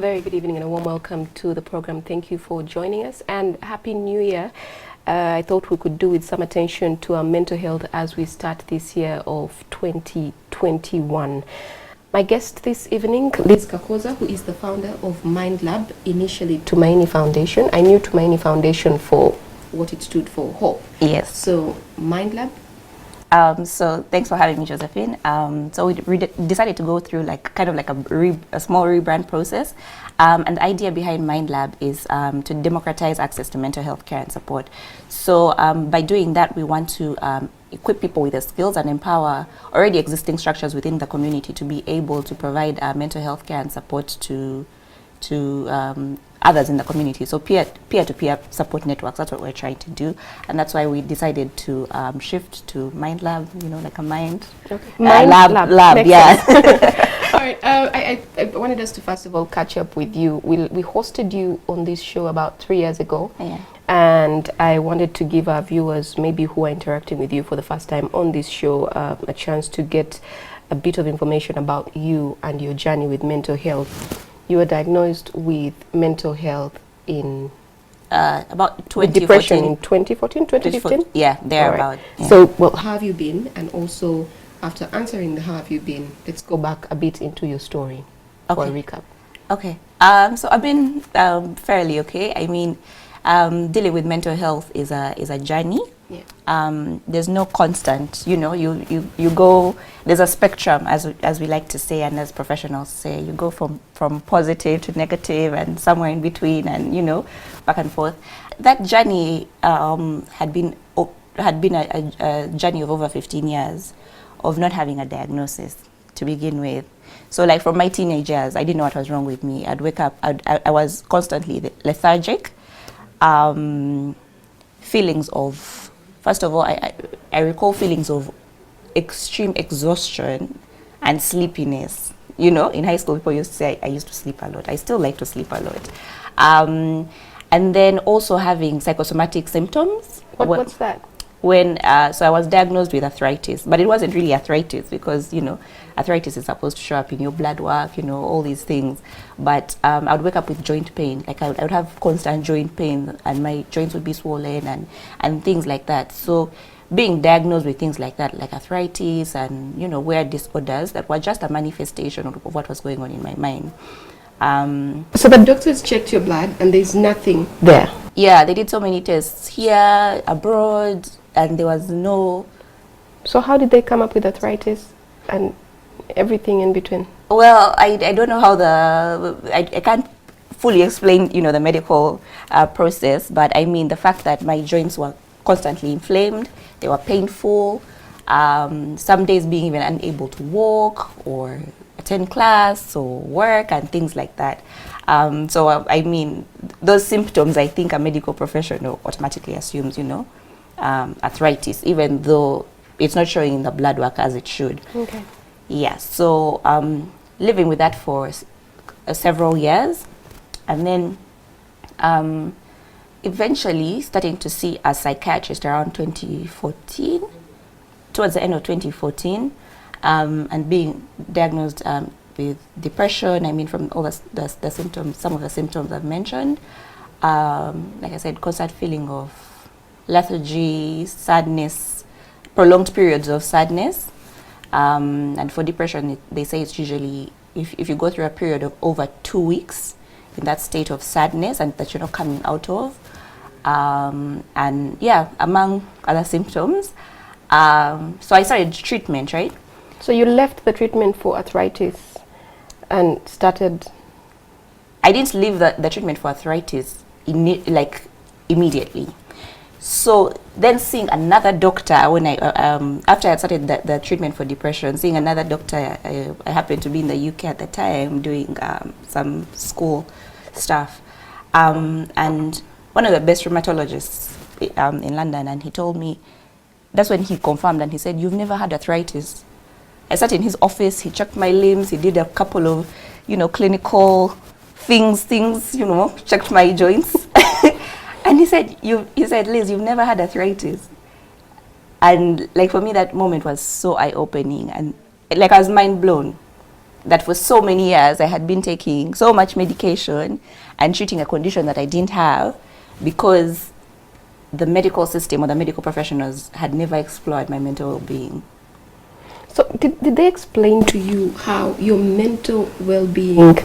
very good evening and a warm welcome to the program. Thank you for joining us and Happy New Year. I thought we could do with some attention to our mental health as we start this year of 2021. My guest this evening, Liz Kakoza, who is the founder of Mind Lab, initially Tumaini Foundation. I knew Tumaini Foundation for what it stood for, hope. Yes. So Mind Lab. So thanks for having me, Josephine. So we decided to go through kind of like a small rebrand process. And the idea behind Mind Lab is to democratize access to mental health care and support. So by doing that, we want to equip people with the skills and empower already existing structures within the community to be able to provide mental health care and support to others in the community. So peer-to-peer support networks, that's what we're trying to do. And that's why we decided to shift to Mind Lab, you know, like a mind, Mind lab, yeah. All right, I wanted us to first of all catch up with you. We hosted you on this show about 3 years ago. Yeah. And I wanted to give our viewers, maybe who are interacting with you for the first time on this show, a chance to get a bit of information about you and your journey with mental health. You were diagnosed with mental health in about 2014. with depression in 2014, 2015? Yeah, thereabout. Right. Yeah. So, well, how have you been? And also, after answering the how have you been, let's go back a bit into your story for a recap. Okay. So I've been fairly okay. I mean, dealing with mental health is a journey. Yeah. There's no constant, you know, you go, there's a spectrum, as we like to say, and as professionals say, you go from positive to negative and somewhere in between, and, you know, back and forth. That journey had been a journey of over 15 years of not having a diagnosis to begin with. So like from my teenage years, I didn't know what was wrong with me. I'd wake up, I was constantly lethargic. Feelings of, first of all, I recall feelings of extreme exhaustion and sleepiness. You know, in high school, people used to say I used to sleep a lot. I still like to sleep a lot. And then also having psychosomatic symptoms. What's that? When so I was diagnosed with arthritis, but it wasn't really arthritis because, you know, arthritis is supposed to show up in your blood work, you know, all these things. But I would wake up with joint pain, like I would have constant joint pain, and my joints would be swollen and things like that. So being diagnosed with things like that, like arthritis and, you know, weird disorders that were just a manifestation of what was going on in my mind. So the doctors checked your blood and there's nothing there? Yeah, they did so many tests here, abroad, and there was no... So how did they come up with arthritis and everything in between? Well, I don't know how I can't fully explain, you know, the medical process, but I mean the fact that my joints were constantly inflamed, they were painful, some days being even unable to walk or attend class or work and things like that. So I mean, those symptoms, I think a medical professional automatically assumes, you know, arthritis, even though it's not showing in the blood work as it should. Okay. Yeah, so living with that for several years, and then eventually starting to see a psychiatrist around 2014, towards the end of 2014, and being diagnosed with depression. I mean, from all the symptoms, some of the symptoms I've mentioned, like I said, constant feeling of lethargy, sadness, prolonged periods of sadness. And for depression, they say it's usually, if you go through a period of over 2 weeks in that state of sadness and that you're not coming out of, and yeah, among other symptoms. So I started treatment, right? So you left the treatment for arthritis and started... I didn't leave the treatment for arthritis immediately. So then seeing another doctor, when after I started the treatment for depression, seeing another doctor, I happened to be in the UK at the time doing some school stuff. And one of the best rheumatologists in London, and he told me, that's when he confirmed, and he said, "You've never had arthritis." I sat in his office, he checked my limbs, he did a couple of, you know, clinical things, you know, checked my joints. And he said, "Liz, you've never had arthritis." And like for me, that moment was so eye-opening, and like I was mind blown. that for so many years I had been taking so much medication and treating a condition that I didn't have because the medical system or the medical professionals had never explored my mental well-being. So did they explain to you how your mental well-being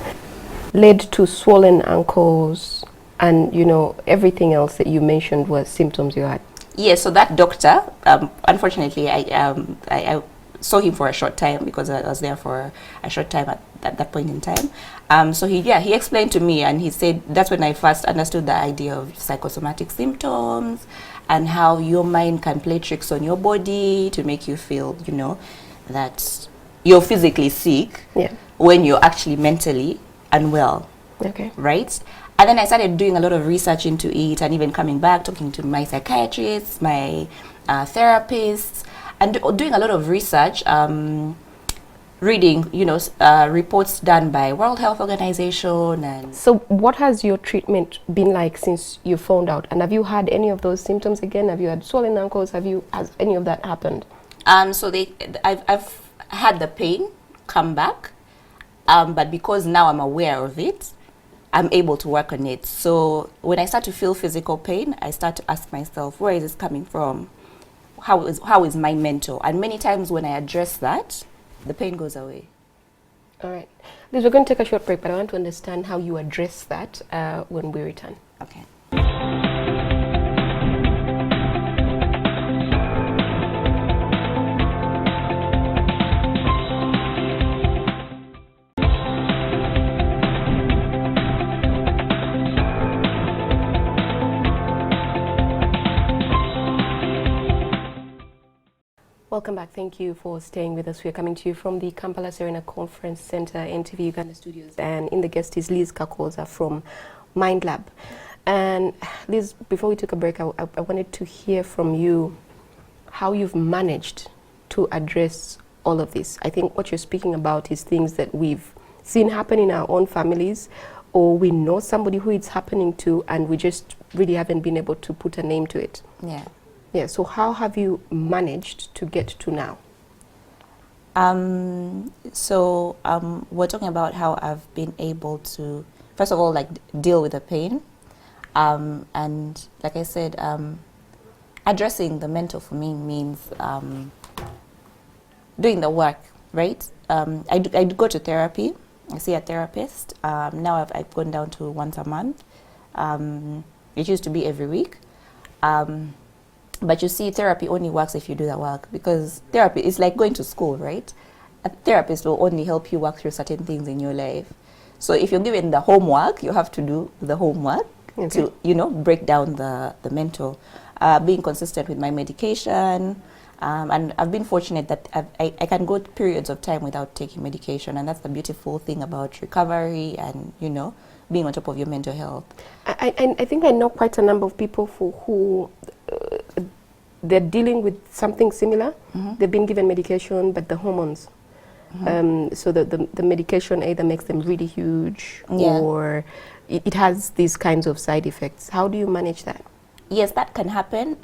led to swollen ankles and, you know, everything else that you mentioned was symptoms you had? Yes, so that doctor, unfortunately, I saw him for a short time because I was there for a short time at that point in time. So he explained to me, and he said that's when I first understood the idea of psychosomatic symptoms and how your mind can play tricks on your body to make you feel, you know, that you're physically sick when you're actually mentally unwell. Okay. Right? And then I started doing a lot of research into it, and even coming back, talking to my psychiatrists, my therapists, and doing a lot of research, reading, you know, reports done by World Health Organization. And so what has your treatment been like since you found out? And have you had any of those symptoms again? Have you had swollen ankles? Has any of that happened? So I've had the pain come back, but because now I'm aware of it, I'm able to work on it. So when I start to feel physical pain, I start to ask myself, where is this coming from? How is my mental? And many times when I address that, the pain goes away. All right. Liz, we're going to take a short break, but I want to understand how you address that when we return. Okay. Welcome back. Thank you for staying with us. We are coming to you from the Kampala Serena Conference Center, NTV Uganda Studios, and in the guest is Liz Kakoza from Mind Lab. And Liz, before we took a break, I wanted to hear from you how you've managed to address all of this. I think what you're speaking about is things that we've seen happen in our own families, or we know somebody who it's happening to, and we just really haven't been able to put a name to it. Yeah. Yeah, so how have you managed to get to now? We're talking about how I've been able to, first of all, like deal with the pain. And like I said, addressing the mental for me means doing the work, right? I do go to therapy. I see a therapist. Now I've gone down to once a month. It used to be every week. But you see, therapy only works if you do the work, because therapy is like going to school, right? A therapist will only help you work through certain things in your life. So if you're given the homework, you have to do the homework to, you know, break down the mental. Being consistent with my medication, and I've been fortunate that I can go periods of time without taking medication, and that's the beautiful thing about recovery and, you know, being on top of your mental health. I think I know quite a number of people for who they're dealing with something similar. Mm-hmm. They've been given medication, but the hormones. Mm-hmm. So the medication either makes them really huge, or it has these kinds of side effects. How do you manage that? Yes, that can happen.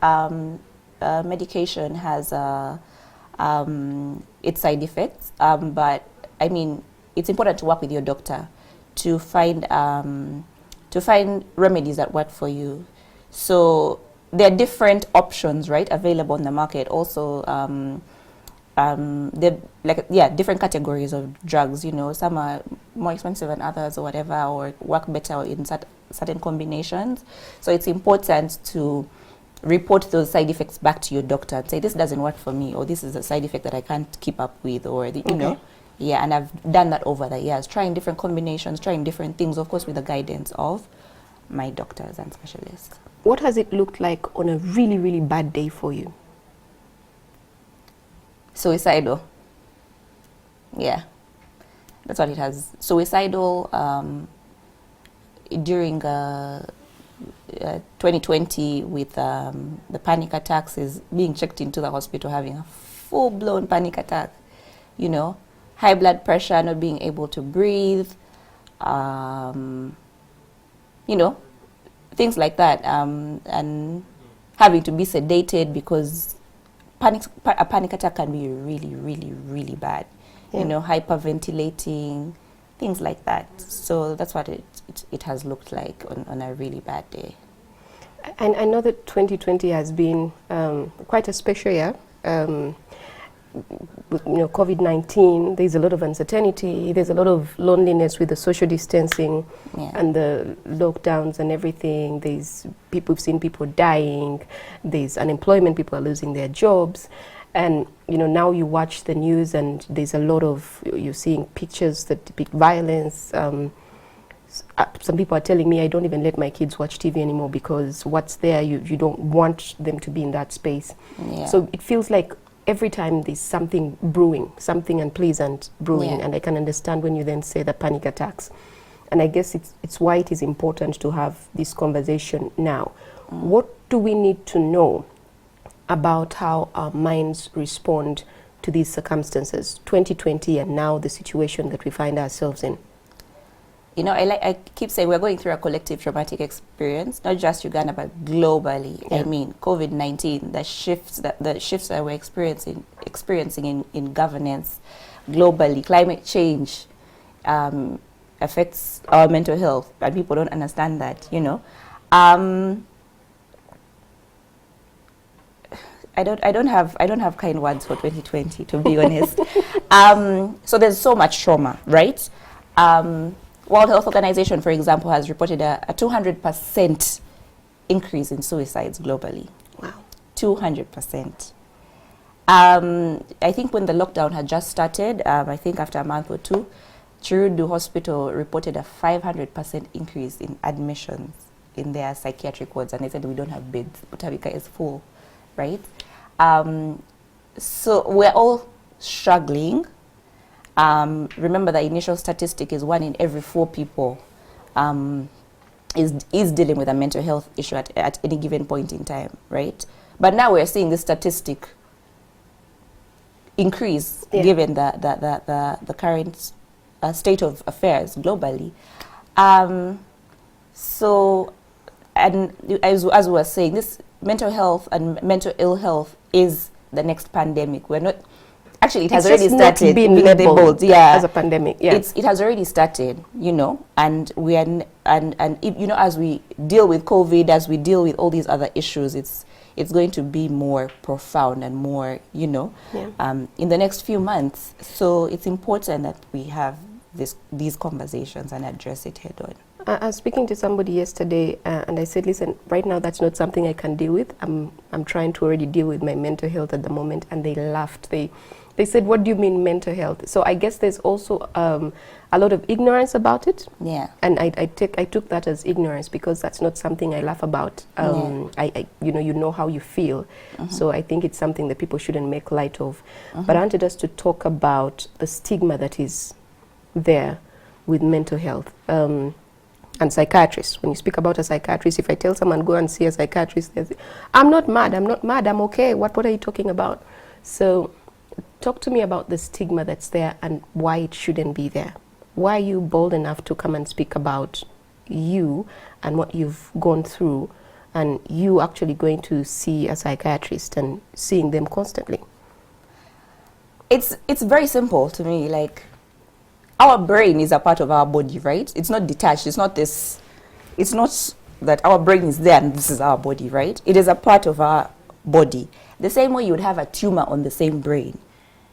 Medication has its side effects, but I mean, it's important to work with your doctor to find remedies that work for you. So there are different options, right, available in the market. Also, different categories of drugs. You know, some are more expensive than others, or whatever, or work better in certain combinations. So it's important to report those side effects back to your doctor and say, this doesn't work for me, or this is a side effect that I can't keep up with, or you know. Yeah, and I've done that over the years, trying different combinations, trying different things, of course, with the guidance of my doctors and specialists. What has it looked like on a really, really bad day for you? Suicidal. Yeah, that's what it has. Suicidal during 2020 with the panic attacks, is being checked into the hospital having a full-blown panic attack, you know. High blood pressure, not being able to breathe, you know, things like that, and having to be sedated, because a panic attack can be really, really, really bad. you know, hyperventilating, things like that. So that's what it has looked like on a really bad day. And I know that 2020 has been quite a special year. With, you know, COVID-19, there's a lot of uncertainty, there's a lot of loneliness with the social distancing and the lockdowns and everything. There's people, we've seen people dying, there's unemployment, people are losing their jobs. And, you know, now you watch the news and there's a lot of, you're seeing pictures that depict violence. Some people are telling me I don't even let my kids watch TV anymore because what's there, you don't want them to be in that space. So it feels like every time there's something brewing, something unpleasant brewing, and I can understand when you then say the panic attacks. And I guess it's why it is important to have this conversation now. What do we need to know about how our minds respond to these circumstances, 2020 and now the situation that we find ourselves in? You know, I keep saying we're going through a collective traumatic experience, not just Uganda, but globally. I mean, COVID-19, the shifts that we're experiencing in governance globally, climate change affects our mental health, and people don't understand that. You know, I don't have kind words for 2020, to be honest. So there's so much trauma, right? World Health Organization, for example, has reported a 200% increase in suicides globally. Wow. 200%. I think when the lockdown had just started, I think after a month or two, Chirudu Hospital reported a 500% increase in admissions in their psychiatric wards, and they said we don't have beds, Butavika is full, right? So we're all struggling. Remember, the initial statistic is 1 in every 4 people is dealing with a mental health issue at any given point in time, right? But now we're seeing this statistic increase given the current state of affairs globally. So, and as we were saying, this mental health and mental ill health is the next pandemic. We're not. Actually, it has already started. Been labeled as a pandemic. It has already started, you know, and we are, and you know, as we deal with COVID, as we deal with all these other issues, it's going to be more profound and more, you know, in the next few months. So it's important that we have these conversations and address it head on. I was speaking to somebody yesterday, and I said, listen, right now that's not something I can deal with. I'm trying to already deal with my mental health at the moment, and they laughed. They said, what do you mean mental health? So I guess there's also a lot of ignorance about it. Yeah. And I took that as ignorance because that's not something I laugh about. You know how you feel. So I think it's something that people shouldn't make light of. But I wanted us to talk about the stigma that is there with mental health. And psychiatrists. When you speak about a psychiatrist, if I tell someone go and see a psychiatrist, they say, I'm not mad, I'm okay. What are you talking about? So talk to me about the stigma that's there and why it shouldn't be there. Why are you bold enough to come and speak about you and what you've gone through, and you actually going to see a psychiatrist and seeing them constantly? It's very simple to me. Like, our brain is a part of our body, right? It's not detached. It's not that our brain is there and this is our body, right? It is a part of our body. The same way you would have a tumor on the same brain,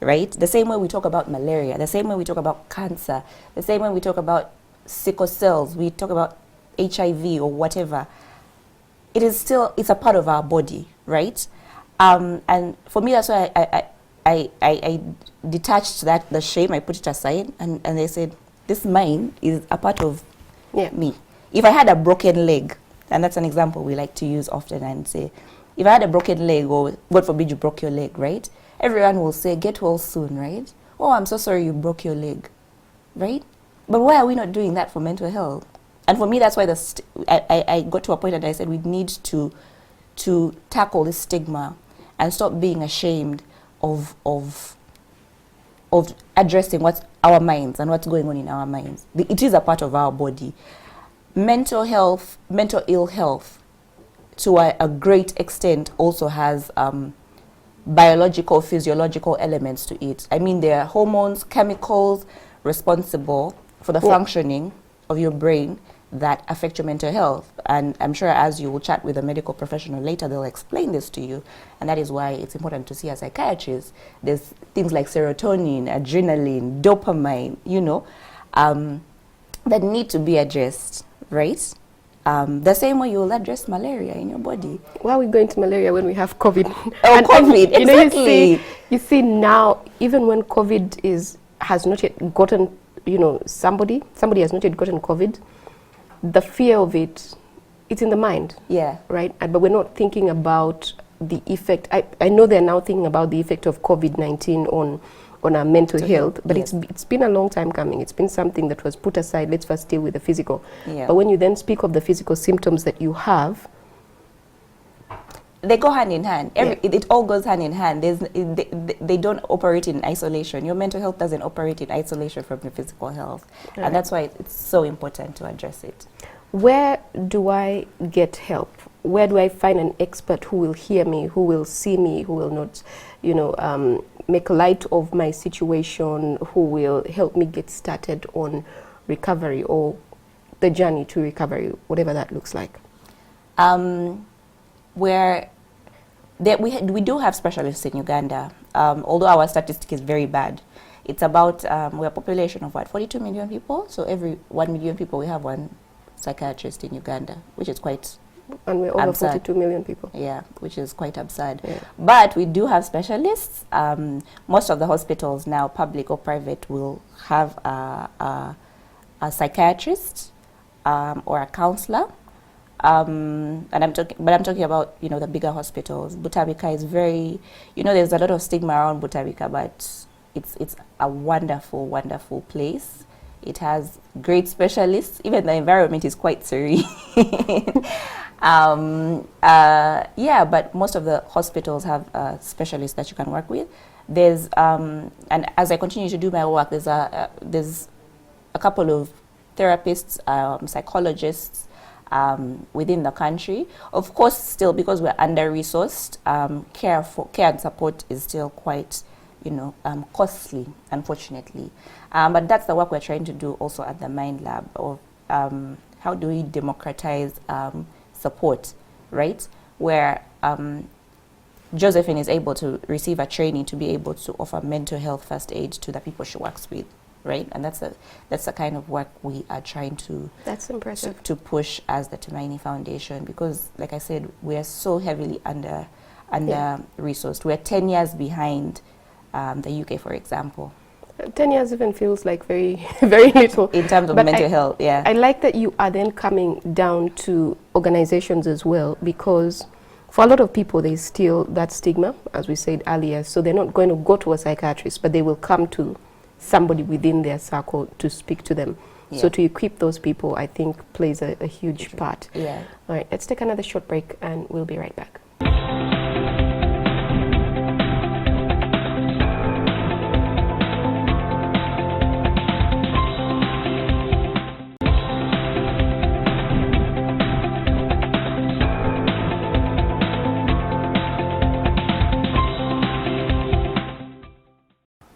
right? The same way we talk about malaria, the same way we talk about cancer, the same way we talk about sickle cells, we talk about HIV or whatever. It's a part of our body, right? And for me, that's why I detached the shame, I put it aside, and they said, this mind is a part of me. If I had a broken leg, and that's an example we like to use often and say, if I had a broken leg, or God forbid you broke your leg, right? Everyone will say, get well soon, right? Oh, I'm so sorry you broke your leg, right? But why are we not doing that for mental health? And for me, that's why I got to a point and I said we need to tackle this stigma and stop being ashamed of addressing what's our minds and what's going on in our minds. It is a part of our body. Mental health, mental ill health, to a great extent, also has biological, physiological elements to it. I mean, there are hormones, chemicals responsible for the functioning of your brain that affect your mental health. And I'm sure as you will chat with a medical professional later, they'll explain this to you. And that is why it's important to see a psychiatrist. There's things like serotonin, adrenaline, dopamine, you know, that need to be addressed, right? The same way you will address malaria in your body. Why are we going to malaria when we have COVID? Oh, COVID, you know, exactly. you see now, even when COVID has not yet gotten, you know, somebody has not yet gotten COVID, the fear of it's in the mind. Yeah. Right? But we're not thinking about the effect. I know they're now thinking about the effect of COVID-19 on our mental health, but yes. it's been a long time coming. It's been something that was put aside. Let's first deal with the physical. Yeah. But when you then speak of the physical symptoms that you have, they go hand in hand. It all goes hand in hand. They don't operate in isolation. Your mental health doesn't operate in isolation from your physical health. Right. And that's why it's so important to address it. Where do I get help? Where do I find an expert who will hear me, who will see me, who will not, you know, make light of my situation, who will help me get started on recovery or the journey to recovery, whatever that looks like? We do have specialists in Uganda, although our statistic is very bad. It's about, we're a population of what, 42 million people? So every 1 million people, we have one psychiatrist in Uganda, which is quite and we're over absurd. 42 million people. Yeah, which is quite absurd. Yeah. But we do have specialists. Most of the hospitals now, public or private, will have a psychiatrist or a counselor. And I'm talking about, you know, the bigger hospitals. Butabika is very, you know, there's a lot of stigma around Butabika, but it's a wonderful, wonderful place. It has great specialists. Even the environment is quite serene. Yeah, but most of the hospitals have specialists that you can work with. There's and as I continue to do my work, there's a couple of therapists, psychologists within the country. Of course, still because we're under-resourced, care and support is still quite, you know, costly, unfortunately. But that's the work we're trying to do also at the Mind Lab of how do we democratize support, right? Where Josephine is able to receive a training to be able to offer mental health first aid to the people she works with, right? And that's the kind of work we are trying to That's impressive. to push as the Tumaini Foundation, because like I said, we are so heavily under resourced. We're 10 years behind the UK, for example. 10 years even feels like very, very little. In terms of But mental health, yeah. I like that you are then coming down to organizations as well, because for a lot of people, there's still that stigma, as we said earlier. So they're not going to go to a psychiatrist, but they will come to somebody within their circle to speak to them. Yeah. So to equip those people, I think, plays a huge part. Yeah. All right, let's take another short break and we'll be right back.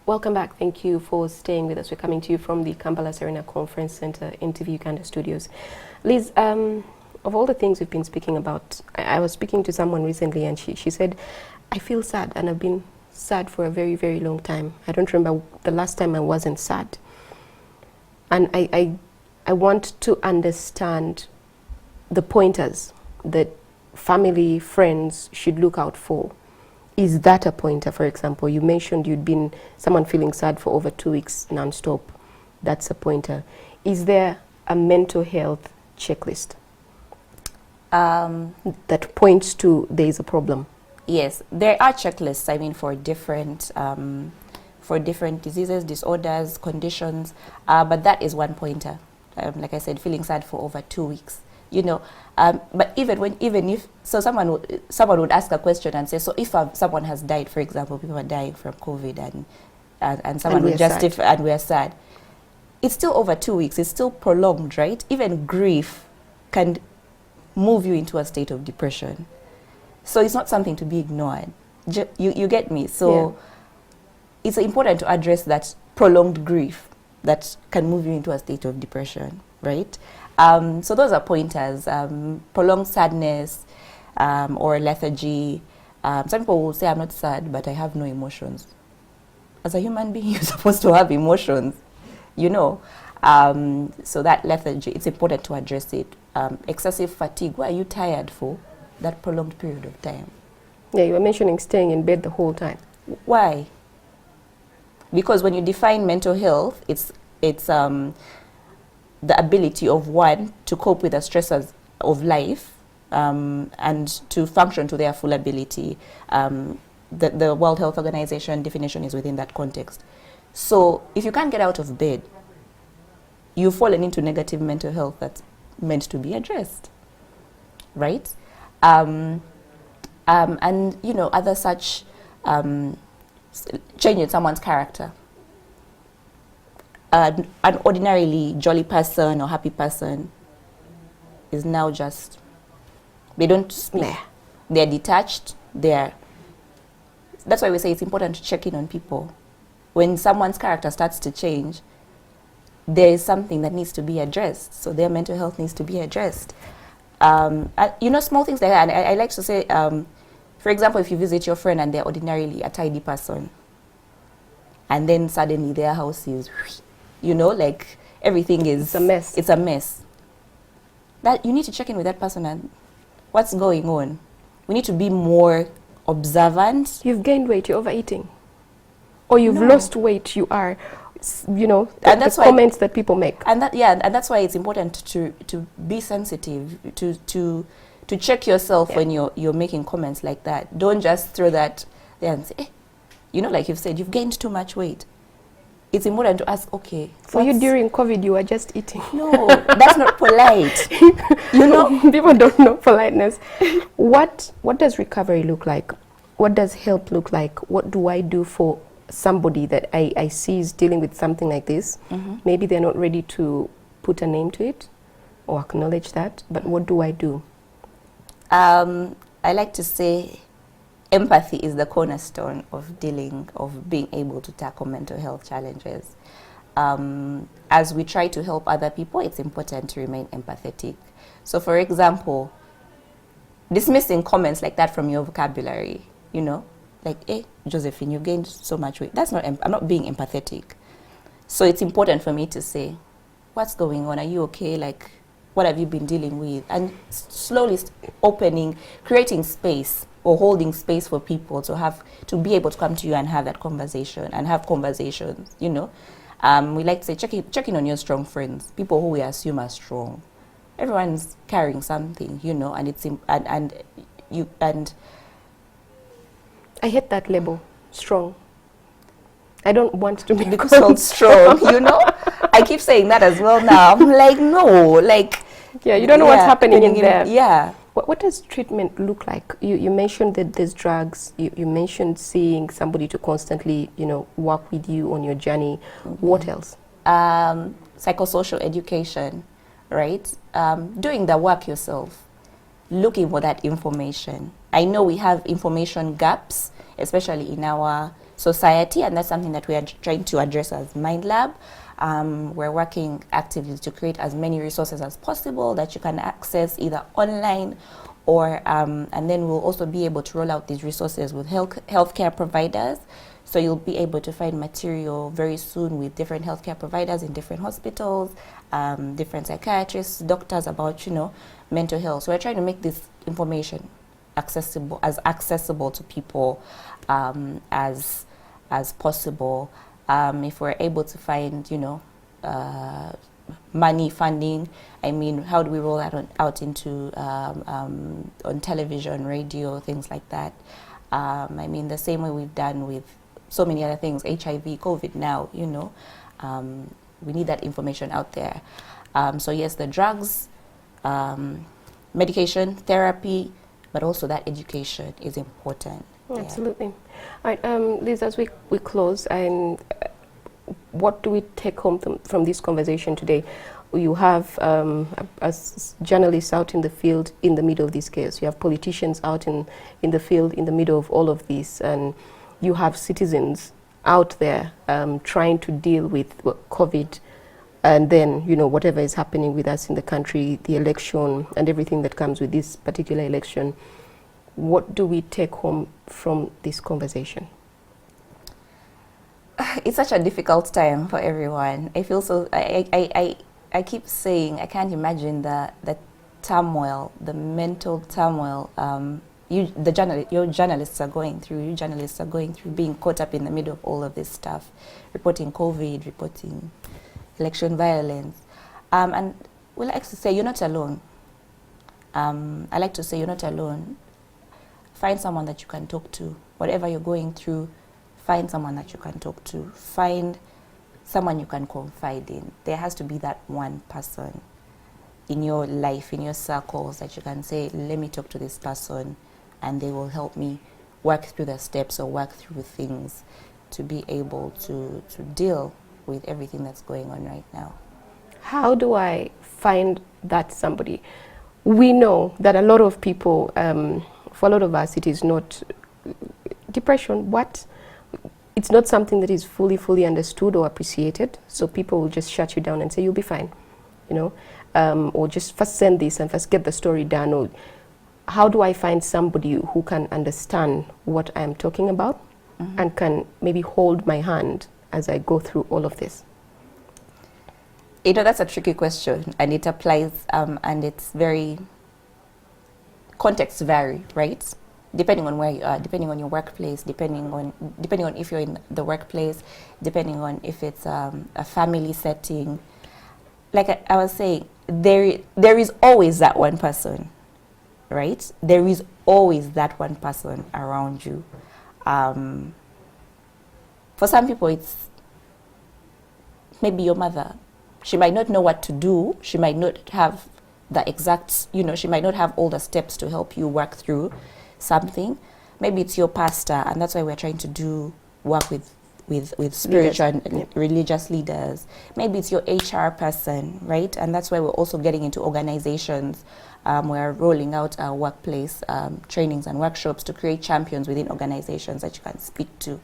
Welcome back. Thank you for staying with us. We're coming to you from the Kampala Serena Conference Center in TV Uganda studios. Liz, of all the things we've been speaking about, I was speaking to someone recently and she said, I feel sad and I've been sad for a very, very long time. I don't remember the last time I wasn't sad. And I want to understand the pointers that family, friends should look out for. Is that a pointer, for example? You mentioned you'd been someone feeling sad for over 2 weeks non-stop. That's a pointer. Is there a mental health checklist that points to there is a problem? Yes, there are checklists, I mean, for different diseases, disorders, conditions, but that is one pointer. Like I said, feeling sad for over 2 weeks. You know, but even if someone would ask a question and say, so if someone has died, for example, people are dying from COVID and someone would justify and we are sad, it's still over 2 weeks. It's still prolonged, right? Even grief can move you into a state of depression. So it's not something to be ignored, You get me? So it's important to address that prolonged grief that can move you into a state of depression, right? So those are pointers. Prolonged sadness or lethargy. Some people will say, I'm not sad, but I have no emotions. As a human being, you're supposed to have emotions, you know. So that lethargy, it's important to address it. Excessive fatigue, why are you tired for that prolonged period of time? Yeah, you were mentioning staying in bed the whole time. Why? Because when you define mental health, it's the ability of one to cope with the stresses of life and to function to their full ability. The World Health Organization definition is within that context. So if you can't get out of bed, you've fallen into negative mental health that's meant to be addressed, right? And, you know, other such change in someone's character. An ordinarily jolly person or happy person is now just, they don't speak. They're detached. That's why we say it's important to check in on people. When someone's character starts to change, there is something that needs to be addressed. So their mental health needs to be addressed. You know, small things like that. And I like to say, for example, if you visit your friend and they're ordinarily a tidy person, and then suddenly their house is, you know, like everything is... It's a mess. It's a mess. That you need to check in with that person and what's going on. We need to be more observant. You've gained weight, you're overeating. Or you've lost weight, you are, you know, and that's the comments that people make. And and that's why it's important to be sensitive, to check yourself when you're making comments like that. Don't just throw that there and say, you know, like you've said, you've gained too much weight. It's important to ask, okay. For you during COVID, you were just eating. No, that's not polite. You know? People don't know politeness. What does recovery look like? What does help look like? What do I do for somebody that I see is dealing with something like this? Maybe they're not ready to put a name to it or acknowledge that, but what do I do? I like to say empathy is the cornerstone of being able to tackle mental health challenges. As we try to help other people, it's important to remain empathetic. So for example, dismissing comments like that from your vocabulary, you know, like, hey, Josephine, you gained so much weight. That's not, I'm not being empathetic. So it's important for me to say, what's going on? Are you okay? Like, what have you been dealing with? And slowly creating space or holding space for people to be able to come to you and have that conversation and have conversations, you know. We like to say, check in on your strong friends, people who we assume are strong. Everyone's carrying something, you know, and I hate that label, strong. I don't want to be called strong, you know? I keep saying that as well now. I'm like, no, like... Yeah, you don't know what's happening in there. Yeah. What does treatment look like? You mentioned that there's drugs. You mentioned seeing somebody to constantly, you know, work with you on your journey. What else? Psychosocial education, right? Doing the work yourself. Looking for that information. I know we have information gaps, especially in our society, and that's something that we are trying to address as Mind Lab. We're working actively to create as many resources as possible that you can access either online or, and then we'll also be able to roll out these resources with healthcare providers. So you'll be able to find material very soon with different healthcare providers in different hospitals, different psychiatrists, doctors about, you know, mental health. So we're trying to make this information accessible to people as possible. If we're able to find, you know, money, funding, I mean, how do we roll that out into on television, radio, things like that? I mean, the same way we've done with so many other things, HIV, COVID now, you know, we need that information out there. So yes, the drugs, medication, therapy, but also that education is important. Absolutely. All right, Liz, as we close, and what do we take home from this conversation today? You have journalists out in the field in the middle of this chaos. You have politicians out in the field in the middle of all of this, and you have citizens out there trying to deal with COVID, and then whatever is happening with us in the country, the election, and everything that comes with this particular election. What do we take home from this conversation? It's such a difficult time for everyone. I feel so. I keep saying I can't imagine the turmoil, the mental turmoil. Your journalists are going through. You journalists are going through being caught up in the middle of all of this stuff, reporting COVID, reporting election violence, and we like to say you're not alone. I like to say you're not alone. Find someone that you can talk to. Whatever you're going through, find someone that you can talk to. Find someone you can confide in. There has to be that one person in your life, in your circles, that you can say, let me talk to this person, and they will help me work through the steps or work through things to be able to deal with everything that's going on right now. How do I find that somebody? We know that a lot of people, for a lot of us, it is not depression. It's not something that is fully understood or appreciated. So people will just shut you down and say, you'll be fine, or just first send this and first get the story done. Or how do I find somebody who can understand what I'm talking about and can maybe hold my hand as I go through all of this? That's a tricky question, and it applies, and it's very contexts vary, right? Depending on where you are, depending on your workplace, depending on if you're in the workplace, depending on if it's a family setting. Like I was saying, there is always that one person, right? There is always that one person around you. For some people, it's maybe your mother. She might not know what to do. She might not have the exact, she might not have all the steps to help you work through something. Maybe it's your pastor, and that's why we're trying to do work with spiritual and religious leaders. Maybe it's your HR person, right? And that's why we're also getting into organizations. We're rolling out our workplace trainings and workshops to create champions within organizations that you can speak to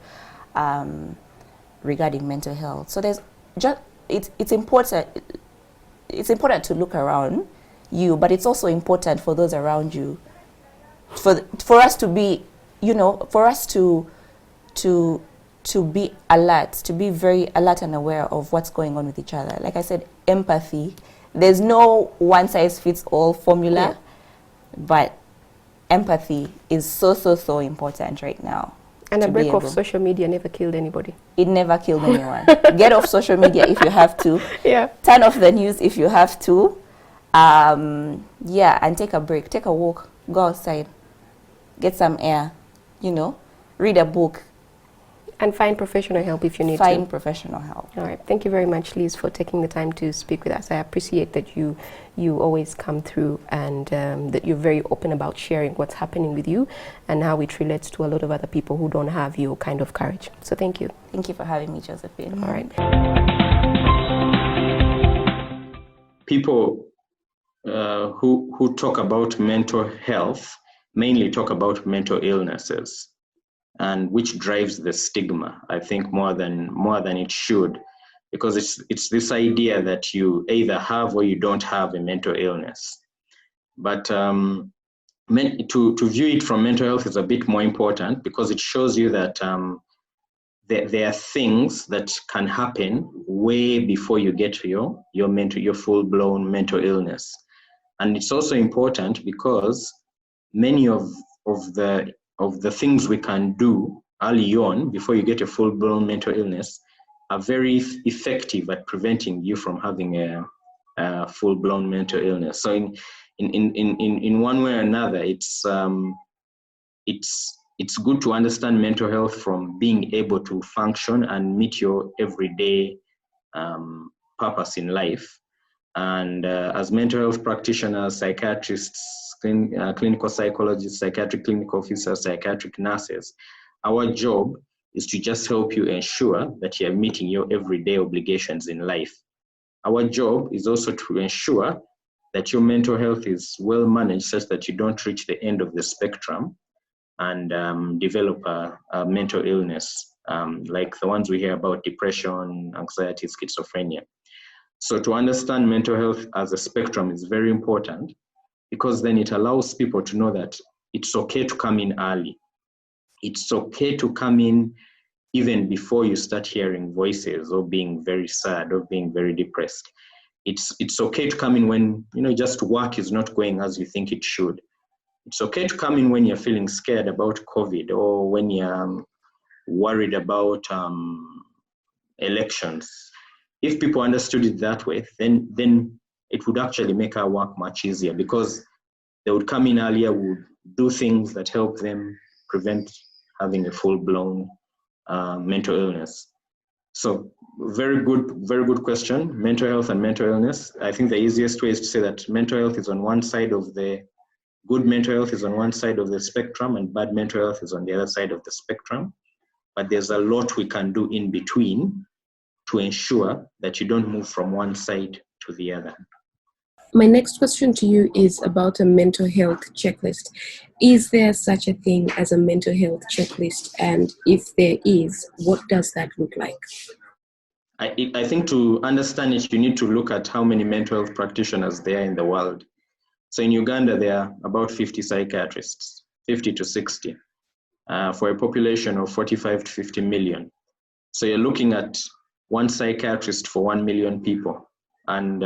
regarding mental health. So there's just it's important to look around you, but it's also important for those around you, for us to be, for us to be alert, to be very alert and aware of what's going on with each other. Like I said, empathy. There's no one size fits all formula, but empathy is so important right now. And a break off social media never killed anybody. It never killed anyone. Get off social media if you have to. Yeah. Turn off the news if you have to. And take a break. Take a walk. Go outside. Get some air. Read a book. And find professional help if you need to. Find professional help. All right. Thank you very much, Liz, for taking the time to speak with us. I appreciate that you always come through, and that you're very open about sharing what's happening with you and how it relates to a lot of other people who don't have your kind of courage. So thank you. Thank you for having me, Josephine. All right. People who talk about mental health mainly talk about mental illnesses, and which drives the stigma, I think, more than it should, because it's this idea that you either have or you don't have a mental illness. But to view it from mental health is a bit more important, because it shows you that there are things that can happen way before you get to your full-blown mental illness. And it's also important because many of the things we can do early on before you get a full-blown mental illness are very effective at preventing you from having a full-blown mental illness. So in one way or another, it's good to understand mental health from being able to function and meet your everyday purpose in life. And as mental health practitioners, psychiatrists, clinical psychologists, psychiatric clinical officers, psychiatric nurses, our job is to just help you ensure that you're meeting your everyday obligations in life. our job is also to ensure that your mental health is well managed such that you don't reach the end of the spectrum and develop a mental illness, like the ones we hear about: depression, anxiety, schizophrenia. So to understand mental health as a spectrum is very important, because then it allows people to know that it's okay to come in early. It's okay to come in even before you start hearing voices or being very sad or being very depressed. It's okay to come in when, just work is not going as you think it should. It's okay to come in when you're feeling scared about COVID, or when you're worried about elections. If people understood it that way, then it would actually make our work much easier, because they would come in earlier, would do things that help them prevent having a full-blown mental illness. So very good question. Mental health and mental illness. I think the easiest way is to say that mental health is on one side of the good mental health is on one side of the spectrum, and bad mental health is on the other side of the spectrum. But there's a lot we can do in between to ensure that you don't move from one side to the other. My next question to you is about a mental health checklist. Is there such a thing as a mental health checklist? And if there is, what does that look like? I think to understand it, you need to look at how many mental health practitioners there are in the world. So in Uganda, there are about 50 psychiatrists, 50 to 60, for a population of 45 to 50 million. So you're looking at one psychiatrist for 1 million people. And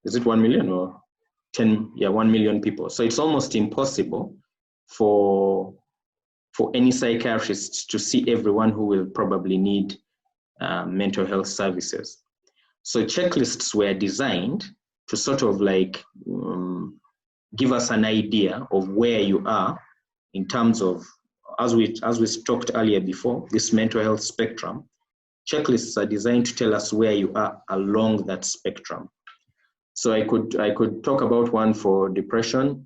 is it 1 million or 10? Yeah, 1 million people. So it's almost impossible for any psychiatrist to see everyone who will probably need mental health services. So checklists were designed to sort of like give us an idea of where you are in terms of, as we talked earlier before, this mental health spectrum. Checklists are designed to tell us where you are along that spectrum. So I could talk about one for depression.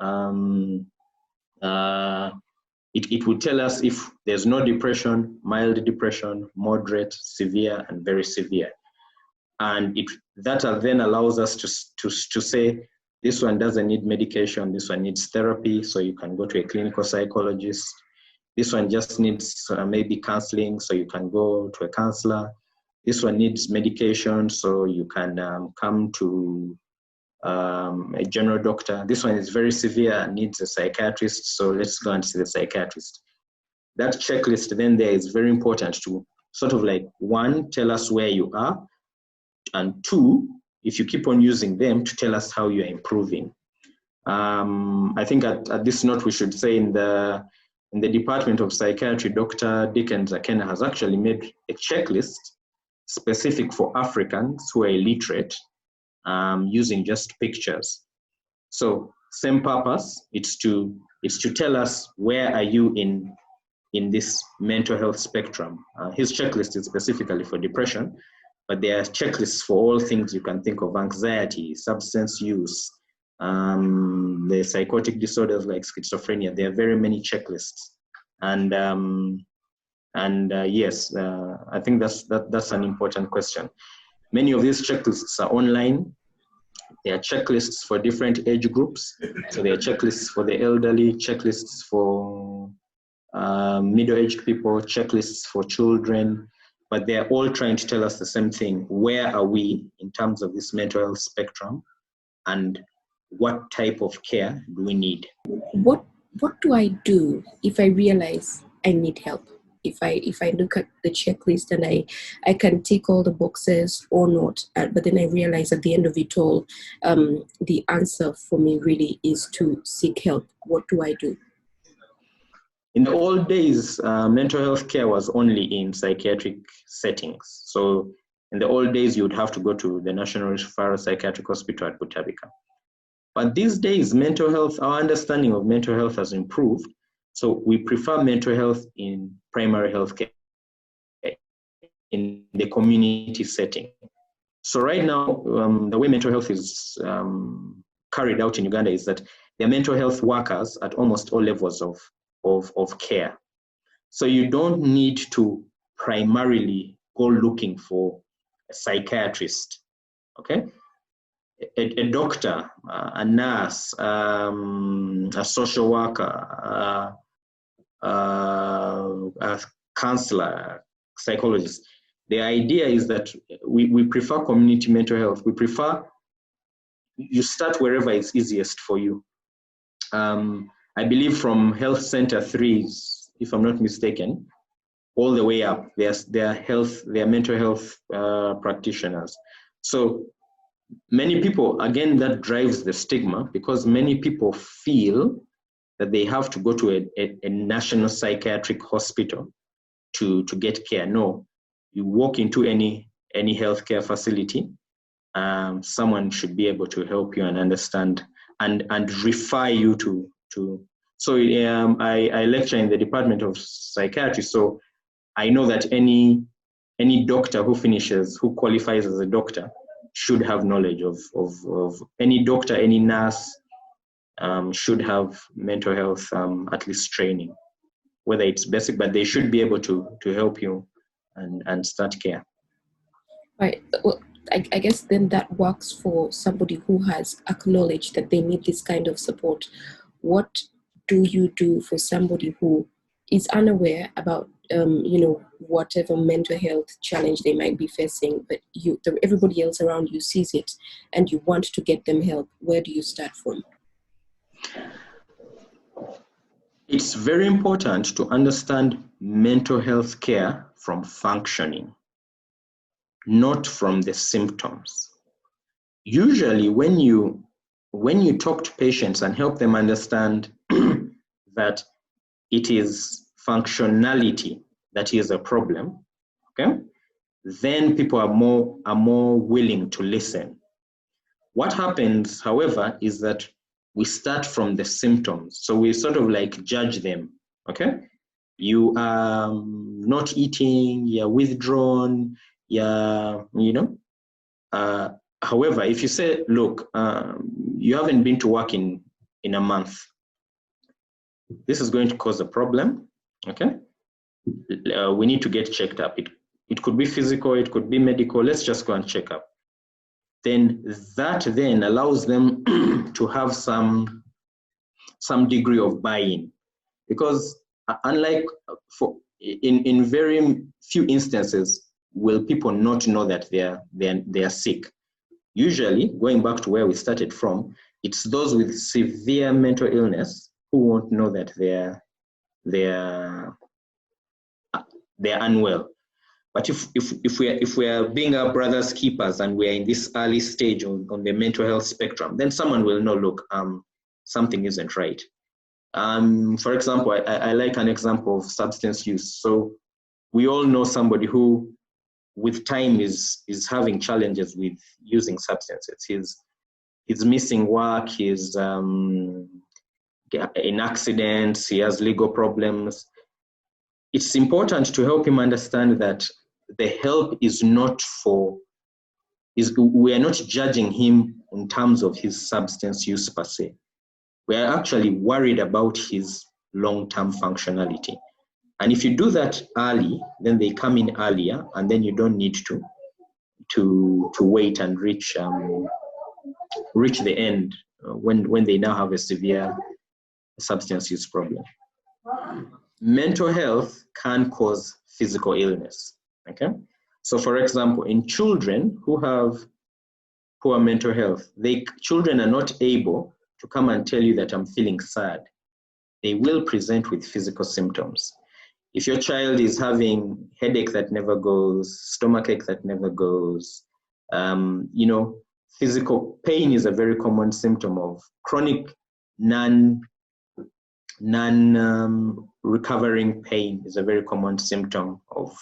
It would tell us if there's no depression, mild depression, moderate, severe, and very severe. And that then allows us to say, this one doesn't need medication, this one needs therapy, so you can go to a clinical psychologist. This one just needs maybe counseling, so you can go to a counselor. This one needs medication, so you can come to a general doctor. This one is very severe and needs a psychiatrist, so let's go and see the psychiatrist. That checklist then there is very important to sort of like, one, tell us where you are, and two, if you keep on using them, to tell us how you're improving. I think at this note, we should say in the Department of Psychiatry, Dr. Dickens Akena has actually made a checklist specific for Africans who are illiterate, using just pictures. So same purpose, it's to tell us where are you in this mental health spectrum. His checklist is specifically for depression, but there are checklists for all things you can think of: anxiety, substance use, the psychotic disorders like schizophrenia. There are very many checklists. And yes, I think that's an important question. Many of these checklists are online. There are checklists for different age groups. So there are checklists for the elderly, checklists for middle-aged people, checklists for children, but they're all trying to tell us the same thing. Where are we in terms of this mental health spectrum, and what type of care do we need? What do I do if I realize I need help? If I look at the checklist and I can tick all the boxes or not, but then I realize at the end of it all, the answer for me really is to seek help. What do I do? In the old days, mental health care was only in psychiatric settings. So in the old days, you would have to go to the National Referral Psychiatric Hospital at Butabika. But these days, mental health, our understanding of mental health has improved. So we prefer mental health in primary health care, in the community setting. So right now, the way mental health is carried out in Uganda is that there are mental health workers at almost all levels of care. So you don't need to primarily go looking for a psychiatrist okay? A doctor, a nurse, a social worker, a counselor, psychologist. The idea is that we prefer community mental health. We prefer you start wherever it's easiest for you. I believe from health center 3s, if I'm not mistaken, all the way up, they're mental health practitioners. So many people, again, that drives the stigma, because many people feel that they have to go to a national psychiatric hospital to get care. No, you walk into any healthcare facility, someone should be able to help you and understand and refer you to. So I lecture in the Department of Psychiatry, so I know that any doctor who qualifies as a doctor should have knowledge of any doctor, any nurse should have mental health at least training, whether it's basic, but they should be able to help you and start care. Right. Well, I guess then that works for somebody who has acknowledged that they need this kind of support. What do you do for somebody who is unaware about, whatever mental health challenge they might be facing, but everybody else around you sees it and you want to get them help? Where do you start from? It's very important to understand mental health care from functioning, not from the symptoms. Usually when you talk to patients and help them understand that it is functionality that is a problem, okay, then people are more willing to listen. What happens, however, is that we start from the symptoms. So we sort of like judge them, okay? You are not eating, you're withdrawn, however, if you say, look, you haven't been to work in a month, this is going to cause a problem, okay? We need to get checked up. It could be physical, it could be medical, let's just go and check up. Then that then allows them to have some degree of buy-in, because unlike in very few instances will people not know that they are sick. Usually, going back to where we started from, it's those with severe mental illness who won't know that they're unwell. But if we are being our brother's keepers and we are in this early stage on the mental health spectrum, then someone will know, look, something isn't right. For example, I like an example of substance use. So we all know somebody who, with time, is having challenges with using substances. He's missing work. He's in accidents. He has legal problems. It's important to help him understand that the help is not we are not judging him in terms of his substance use per se. We are actually worried about his long-term functionality. And if you do that early, then they come in earlier, and then you don't need to wait and reach the end when they now have a severe substance use problem. Mental health can cause physical illness, okay? So for example, in children who have poor mental health, children are not able to come and tell you that I'm feeling sad. They will present with physical symptoms. If your child is having headache that never goes, stomachache that never goes, physical pain is a very common symptom of chronic recovering pain is a very common symptom of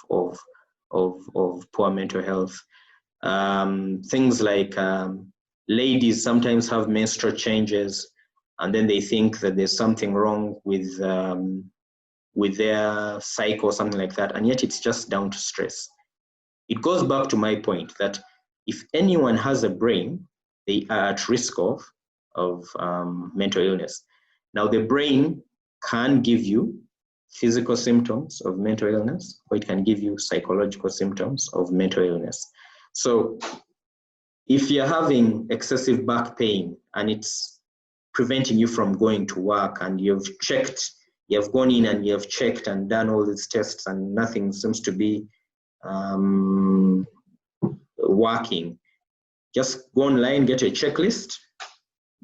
poor mental health. Things like ladies sometimes have menstrual changes, and then they think that there's something wrong with their cycle or something like that, and yet it's just down to stress. It goes back to my point that if anyone has a brain, they are at risk of mental illness. Now, the brain can give you physical symptoms of mental illness, or it can give you psychological symptoms of mental illness. So If you're having excessive back pain and it's preventing you from going to work, and you've gone in and you've checked and done all these tests and nothing seems to be working, just go online, get a checklist,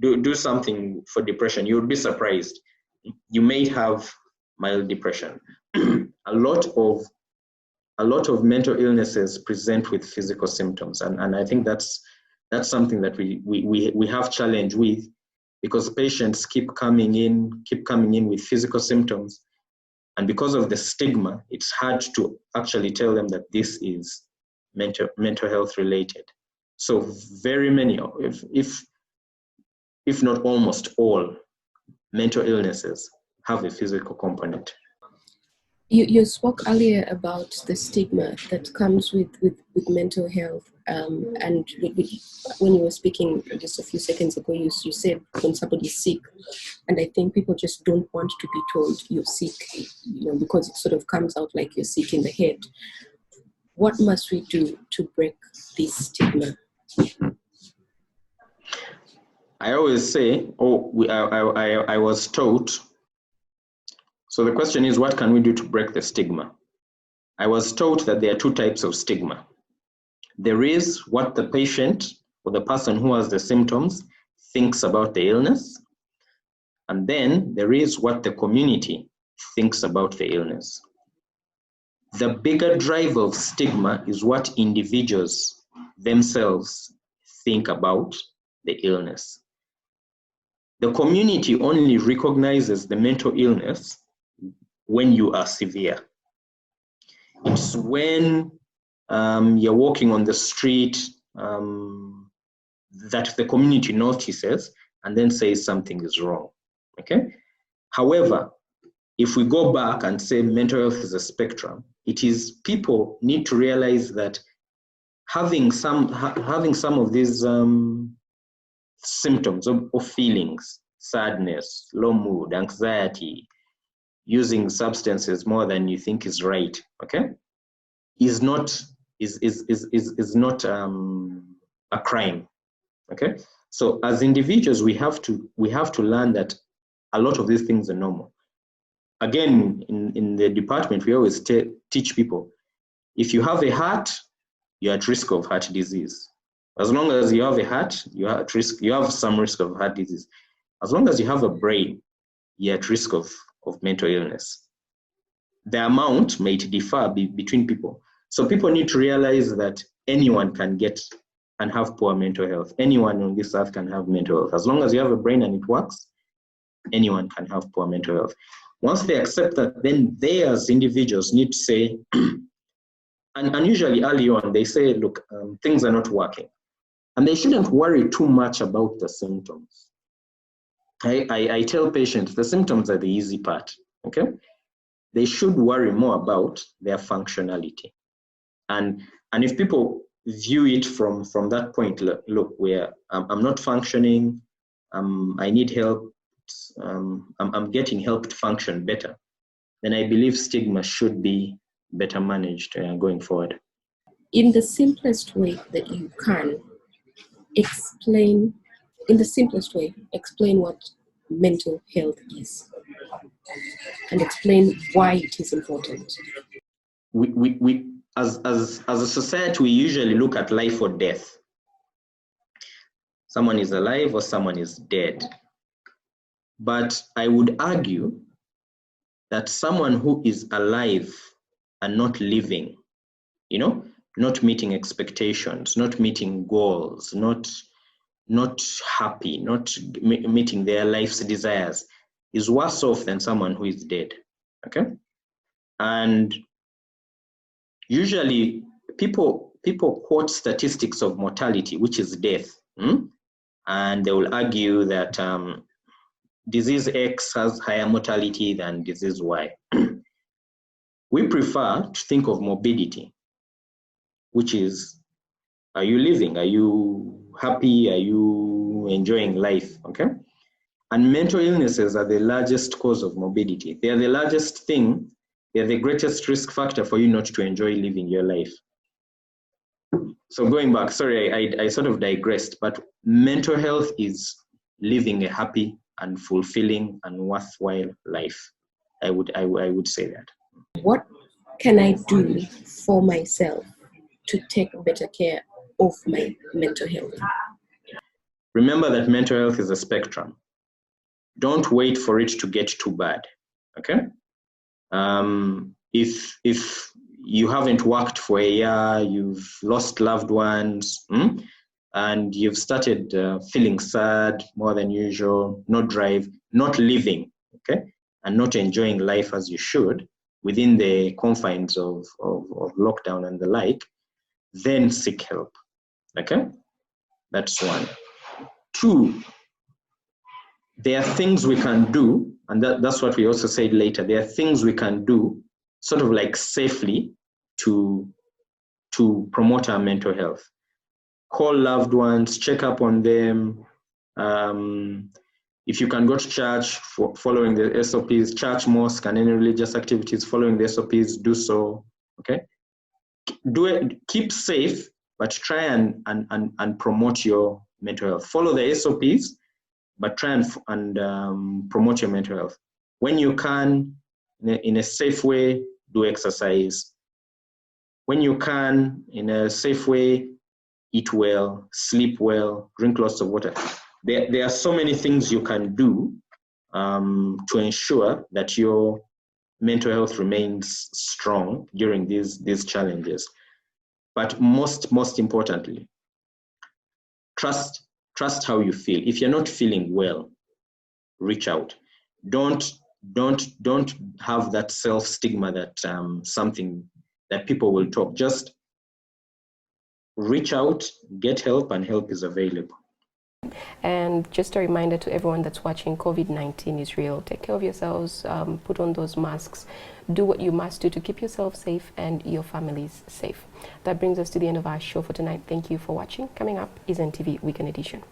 do something for depression. You would be surprised. You may have mild depression. A lot of mental illnesses present with physical symptoms, and I think that's something that we have challenge with, because patients keep coming in with physical symptoms, and because of the stigma, it's hard to actually tell them that this is mental health related. So very many, if not almost all, mental illnesses have a physical component. You spoke earlier about the stigma that comes with mental health, and when you were speaking just a few seconds ago, you said when somebody's sick, and I think people just don't want to be told you're sick, because it sort of comes out like you're sick in the head. What must we do to break this stigma? I always say, I was taught. So the question is, what can we do to break the stigma? I was taught that there are two types of stigma. There is what the patient or the person who has the symptoms thinks about the illness. And then there is what the community thinks about the illness. The bigger driver of stigma is what individuals themselves think about the illness. The community only recognizes the mental illness when you are severe. It's when you're walking on the street that the community notices and then says something is wrong, okay? However, if we go back and say mental health is a spectrum, it is people need to realize that having some of these symptoms of feelings, sadness, low mood, anxiety, using substances more than you think is right, okay, is not a crime, okay? So as individuals, we have to learn that a lot of these things are normal. Again, in the department, we always teach people, if you have a heart, you're at risk of heart disease. As long as you have a heart, you have some risk of heart disease. As long as you have a brain, you're at risk of mental illness. The amount may differ between people. So people need to realize that anyone can get and have poor mental health. Anyone on this earth can have mental health. As long as you have a brain and it works, anyone can have poor mental health. Once they accept that, then they as individuals need to say, and usually early on, they say, look, things are not working. And they shouldn't worry too much about the symptoms. I tell patients the symptoms are the easy part, okay? They should worry more about their functionality. And if people view it from that point, look, where I'm not functioning, I need help, I'm getting help to function better, then I believe stigma should be better managed going forward. In the simplest way that you can, explain what mental health is and explain why it is important. We as a society, we usually look at life or death. Someone is alive or someone is dead. But I would argue that someone who is alive and not living, not meeting expectations, not meeting goals, not happy, not meeting their life's desires, is worse off than someone who is dead, okay? And usually people quote statistics of mortality, which is death, and they will argue that disease X has higher mortality than disease Y. We prefer to think of morbidity, which is, are you living? Are you happy? Are you enjoying life? Okay. And mental illnesses are the largest cause of morbidity. They are the largest thing. They are the greatest risk factor for you not to enjoy living your life. So going back, sorry, I sort of digressed, but mental health is living a happy and fulfilling and worthwhile life. I would say that. What can I do for myself to take better care of my mental health? Remember that mental health is a spectrum. Don't wait for it to get too bad. Okay? If you haven't worked for a year, you've lost loved ones, and you've started feeling sad more than usual, no drive, not living, okay, and not enjoying life as you should within the confines of lockdown and the like, then seek help. Okay? That's one. Two, there are things we can do, and that's what we also said later. There are things we can do sort of like safely to promote our mental health. Call loved ones, check up on them. If you can go to church, following the SOPs, church, mosque, and any religious activities, following the SOPs, do so. Okay? Do it, keep safe, but try and promote your mental health. Follow the SOPs, but try and promote your mental health. When you can, in a safe way, do exercise. When you can, in a safe way, eat well, sleep well, drink lots of water. There are so many things you can do to ensure that your mental health remains strong during these challenges. But most importantly, trust how you feel. If you're not feeling well, reach out. Don't have that self-stigma that something that people will talk. Just reach out, get help, and help is available. And just a reminder to everyone that's watching, COVID-19 is real. Take care of yourselves, put on those masks, do what you must do to keep yourself safe and your families safe. That brings us to the end of our show for tonight. Thank you for watching. Coming up is NTV Weekend Edition.